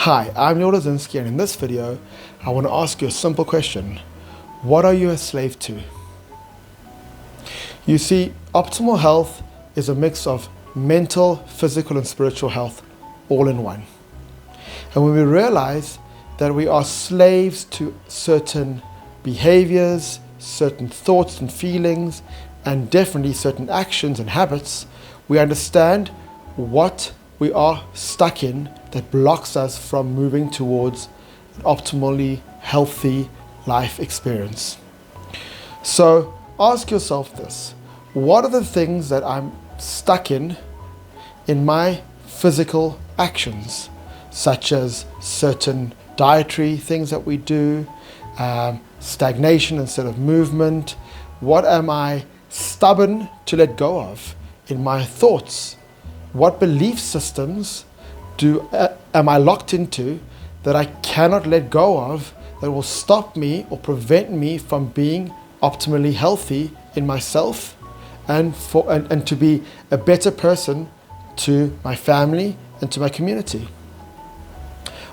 Hi, I'm Neil Lazinski, and in this video, I want to ask you a simple question. What are you a slave to? You see, optimal health is a mix of mental, physical, and spiritual health all in one. And when we realize that we are slaves to certain behaviors, certain thoughts and feelings, and definitely certain actions and habits, we understand what we are stuck in that blocks us from moving towards an optimally healthy life experience. So ask yourself this: what are the things that I'm stuck in my physical actions, such as certain dietary things that we do, stagnation instead of movement? What am I stubborn to let go of in my thoughts? What belief systems am I locked into that I cannot let go of, that will stop me or prevent me from being optimally healthy in myself and to be a better person to my family and to my community?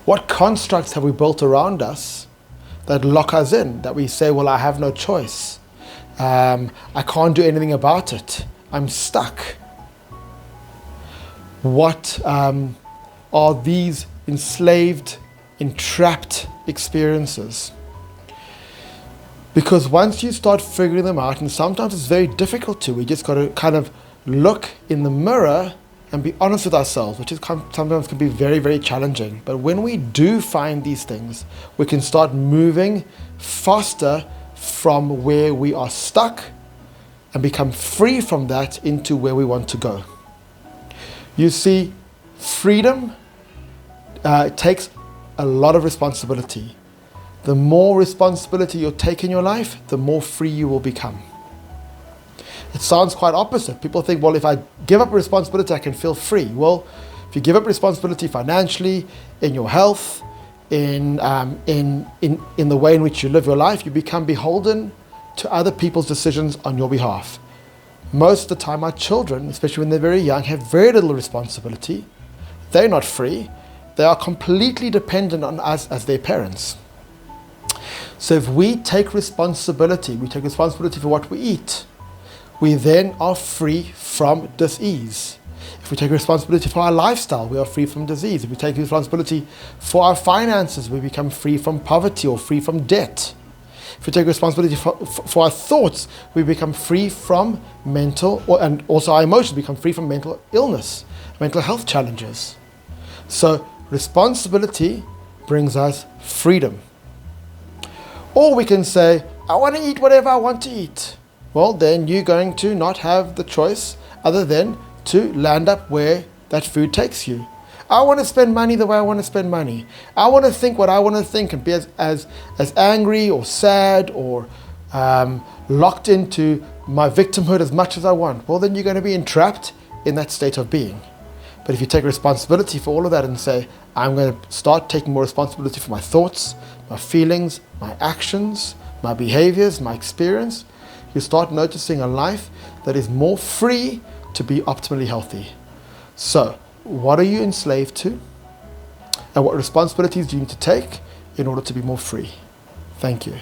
What constructs have we built around us that lock us in, that we say, well, I have no choice. I can't do anything about it. I'm stuck. What are these enslaved, entrapped experiences? Because once you start figuring them out, and sometimes it's very difficult to, we just got to kind of look in the mirror and be honest with ourselves, which is sometimes can be very, very challenging. But when we do find these things, we can start moving faster from where we are stuck and become free from that into where we want to go. You see, freedom takes a lot of responsibility. The more responsibility you take in your life, the more free you will become. It sounds quite opposite. People think, well, if I give up responsibility, I can feel free. Well, if you give up responsibility financially, in your health, in the way in which you live your life, you become beholden to other people's decisions on your behalf. Most of the time, our children, especially when they're very young, have very little responsibility. They're not free. They are completely dependent on us as their parents. So if we take responsibility for what we eat, we then are free from disease. If we take responsibility for our lifestyle, we are free from disease. If we take responsibility for our finances, we become free from poverty or free from debt. If we take responsibility for our thoughts, we become free from and also our emotions become free from mental illness, mental health challenges. So responsibility brings us freedom. Or we can say, I want to eat whatever I want to eat. Well, then you're going to not have the choice other than to land up where that food takes you. I want to spend money the way I want to spend money. I want to think what I want to think and be as angry or sad or locked into my victimhood as much as I want. Well, then you're going to be entrapped in that state of being. But if you take responsibility for all of that and say, I'm going to start taking more responsibility for my thoughts, my feelings, my actions, my behaviors, my experience, you start noticing a life that is more free to be optimally healthy. So, what are you enslaved to? And what responsibilities do you need to take in order to be more free? Thank you.